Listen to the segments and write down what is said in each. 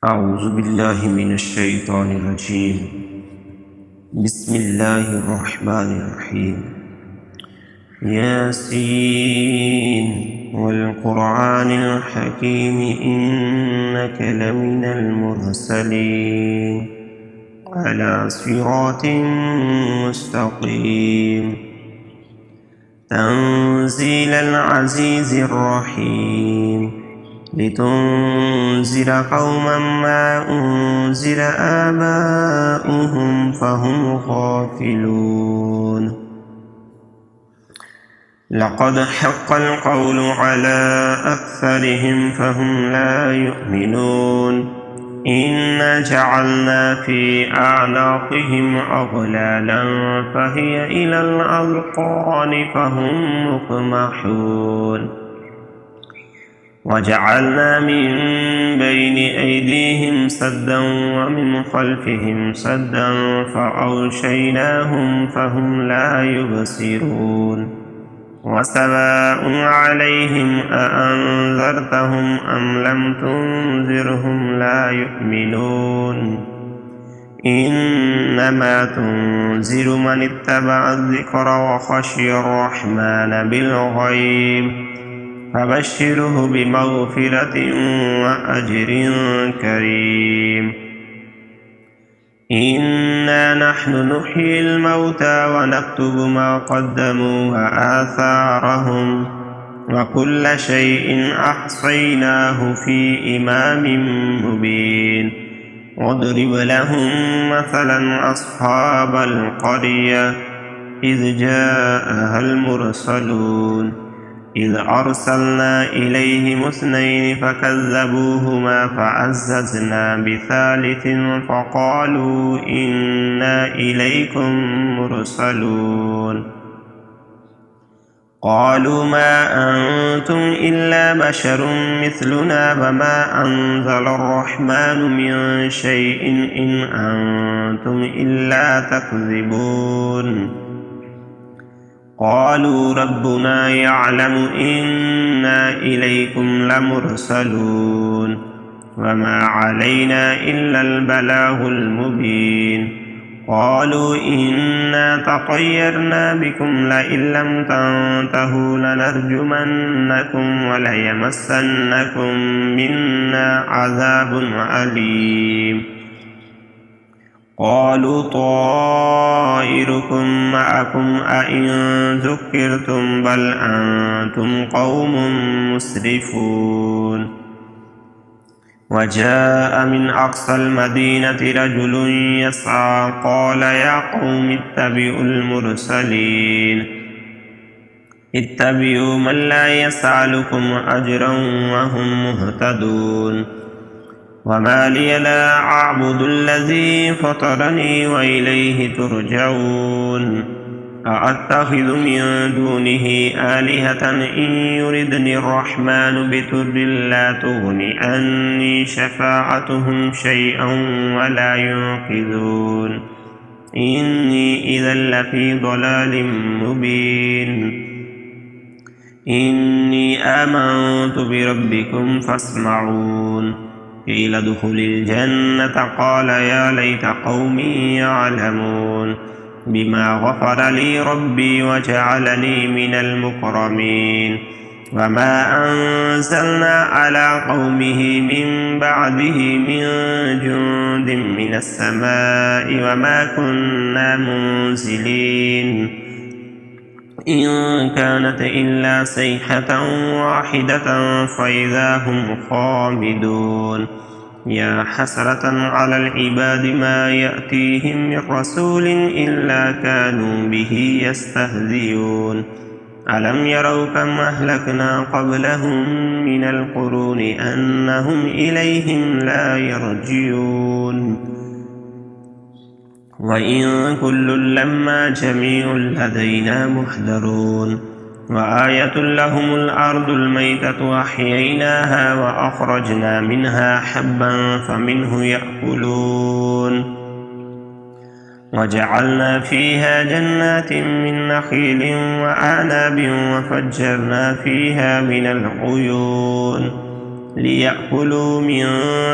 أعوذ بالله من الشيطان الرجيم. بسم الله الرحمن الرحيم. ياسين والقرآن الحكيم إنك لمن المرسلين على صراط مستقيم تنزيل العزيز الرحيم لتنذر قوما ما أنذر آباؤهم فهم غافلون. لقد حق القول على أكثرهم فهم لا يؤمنون. إنا جعلنا في أعناقهم أغلالا فهي إلى الأذقان فهم مقمحون. وجعلنا من بين أيديهم سدا ومن خلفهم سدا فأغشيناهم فهم لا يبصرون. وسواء عليهم أأنذرتهم أم لم تنذرهم لا يؤمنون. إنما تنذر من اتبع الذكر وخشي الرحمن بالغيب فبشره بمغفرة وأجر كريم. إنا نحن نحيي الموتى ونكتب ما قدموا وآثارهم وكل شيء أحصيناه في إمام مبين. واضرب لهم مثلا أصحاب القرية إذ جاءها المرسلون إذ أرسلنا إليهم اثنين فكذبوهما فعززنا بثالث فقالوا إنا إليكم مرسلون. قالوا ما أنتم إلا بشر مثلنا وما أنزل الرحمن من شيء إن أنتم إلا تكذبون. قالوا ربنا يعلم إنا إليكم لمرسلون وما علينا إلا البلاغ المبين. قالوا إنا تطيرنا بكم لئن لم تنتهوا لنرجمنكم وليمسنكم منا عذاب أليم. قالوا طائركم معكم أئن ذكرتم بل أنتم قوم مسرفون. وجاء من أقصى المدينة رجل يسعى قال يا قوم اتبعوا المرسلين اتبعوا من لا يسألكم أجرا وهم مهتدون. وما لي لا أعبد الذي فطرني وإليه ترجعون. أأتخذ من دونه آلهة إن يردني الرحمن بضر لا تغن عني شفاعتهم شيئا ولا ينقذون. إني إذا لفي ضلال مبين. إني آمنت بربكم فاسمعون. قيل ادخل الجنة قال يا ليت قومي يعلمون بما غفر لي ربي وجعلني من المكرمين. وما أنزلنا على قومه من بعده من جند من السماء وما كنا منزلين إن كانت إلا صيحة واحدة فإذا هم خامدون. يا حسرة على العباد ما يأتيهم من رسول إلا كانوا به يستهزئون. ألم يروا كم أهلكنا قبلهم من القرون أنهم إليهم لا يرجعون. وإن كل لما جميع لدينا محضرون. وآية لهم الأرض الميتة أحييناها وأخرجنا منها حبا فمنه يأكلون. وجعلنا فيها جنات من نخيل وأعناب وفجرنا فيها من العيون ليأكلوا من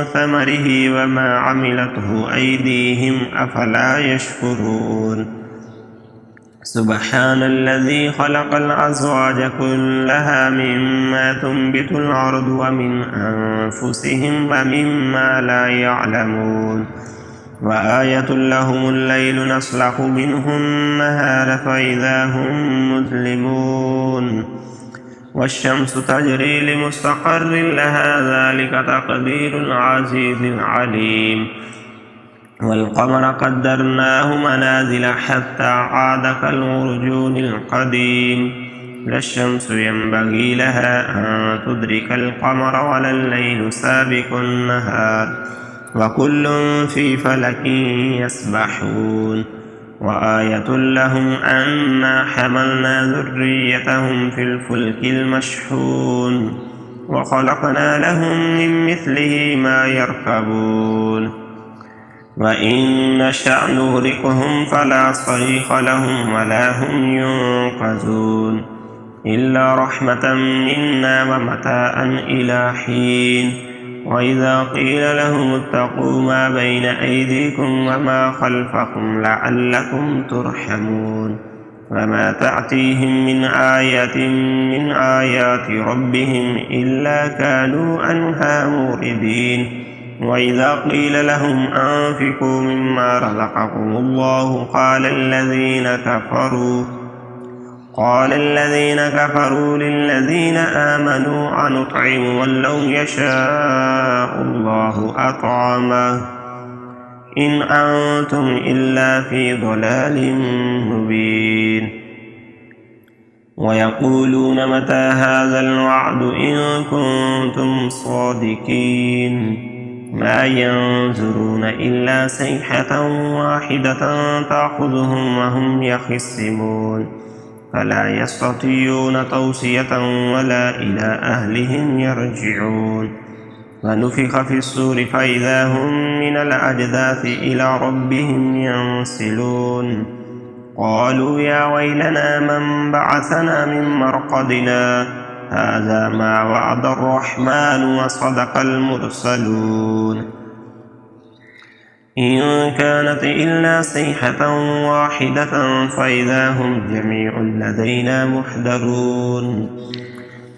ثمره وما عملته أيديهم أفلا يشكرون سبحان الذي خلق الأزواج كلها مما تنبت الأرض ومن أنفسهم ومما لا يعلمون وآية لهم الليل نسلخ منه النهار فإذا هم مظلمون والشمس تجري لمستقر لها ذلك تقدير العزيز العليم والقمر قدرناه منازل حتى عاد كالعرجون القديم لا الشمس ينبغي لها أن تدرك القمر ولا الليل سابق النهار وكل في فلك يسبحون وآية لهم أنا حملنا ذريتهم في الفلك المشحون وخلقنا لهم من مثله ما يركبون وإن نشأ نغرقهم فلا صريخ لهم ولا هم ينقذون إلا رحمة منا ومتاعا إلى حين وإذا قيل لهم اتقوا ما بين أيديكم وما خلفكم لعلكم ترحمون وما تأتيهم من آية من آيات ربهم إلا كانوا عنها موردين وإذا قيل لهم أنفقوا مما رزقكم الله قال الذين كفروا للذين آمنوا أنطعم من لو يشاء الله أطعمه إن أنتم إلا في ضلال مبين ويقولون متى هذا الوعد إن كنتم صادقين ما ينظرون إلا صيحة واحدة تأخذهم وهم يخصمون فلا يستطيعون توصية ولا إلى أهلهم يرجعون ونفخ في الصور فإذا هم من الأجداث إلى ربهم ينسلون قالوا يا ويلنا من بعثنا من مرقدنا هذا ما وعد الرحمن وصدق المرسلون إن كانت إلا صيحة واحدة فإذا هم جميع لدينا محضرون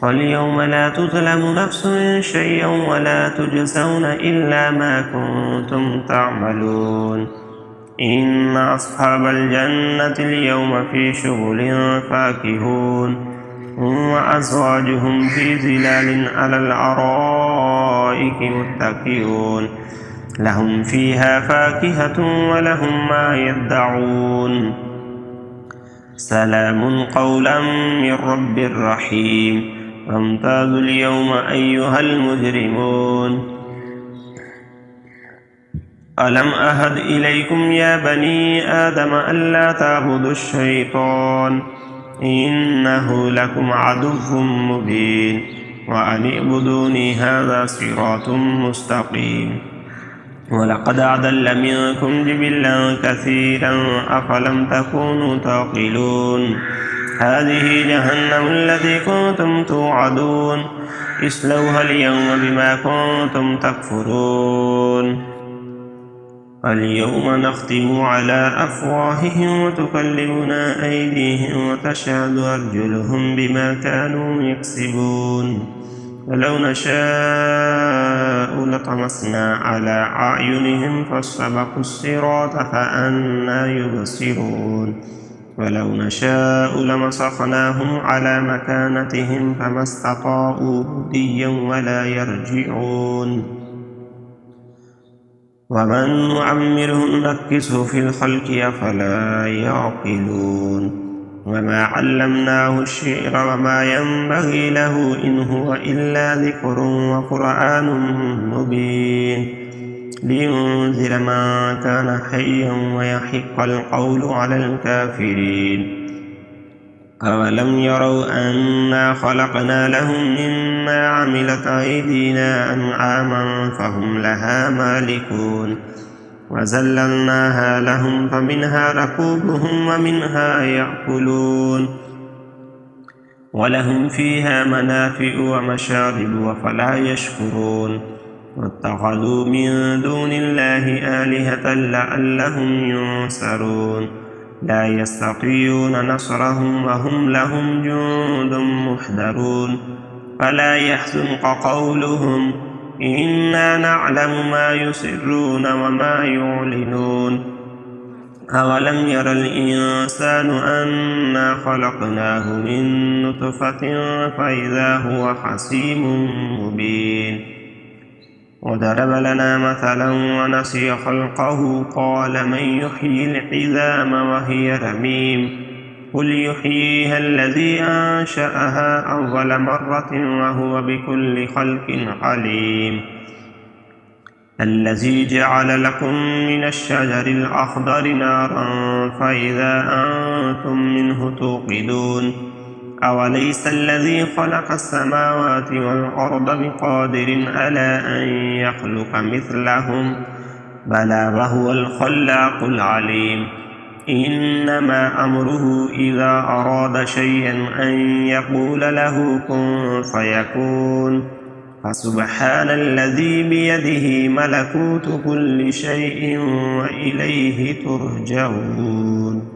فاليوم لا تظلم نفس شيئا ولا تجزون إلا ما كنتم تعملون إن أصحاب الجنة اليوم في شغل فاكهون وأزواجهم في ظلال على الأرائك متكئون لهم فيها فاكهة ولهم ما يدعون سلام قولا من رب رحيم وامتازوا اليوم أيها المجرمون ألم أهد إليكم يا بني آدم ألا تعبدوا الشيطان إنه لكم عدو مبين وأن اعبدوني هذا صراط مستقيم ولقد أضل منكم جبلا كثيرا أفلم تكونوا تعقلون هذه جهنم التي كنتم توعدون اصلوها اليوم بما كنتم تكفرون اليوم نختم على أفواههم وتكلمنا أيديهم وتشهد أرجلهم بما كانوا يكسبون ولو نشاء لطمسنا على أعينهم فاستبقوا الصراط فأنى يبصرون ولو نشاء لمسخناهم على مكانتهم فما استطاعوا مضيا ولا يرجعون ومن نعمره ننكسه في الخلق أفلا يعقلون وما علمناه الشعر وما ينبغي له إن هو إلا ذكر وقرآن مبين لينذر من كان حيا ويحق القول على الكافرين أولم يروا أنا خلقنا لهم مما عملت أيدينا أنعاما فهم لها مالكون وذللناها لهم فمنها ركوبهم ومنها يأكلون ولهم فيها منافع ومشارب أفلا يشكرون واتخذوا من دون الله آلهة لعلهم ينصرون لا يستطيعون نصرهم وهم لهم جند محضرون فلا يحزنك قولهم إنا نعلم ما يسرون وما يعلنون أولم ير الإنسان أنا خلقناه من نطفة فإذا هو خصيم مبين وضرب لنا مثلا ونسي خلقه قال من يحيي العظام وهي رميم قل يحييها الذي أنشأها أول مرة وهو بكل خلق عليم الذي جعل لكم من الشجر الأخضر نارا فإذا أنتم منه توقدون أوليس الذي خلق السماوات والأرض بقادر على أن يخلق مثلهم بلى وهو الخلاق العليم إنما أمره إذا أراد شيئا أن يقول له كن فيكون فسبحان الذي بيده ملكوت كل شيء وإليه ترجعون.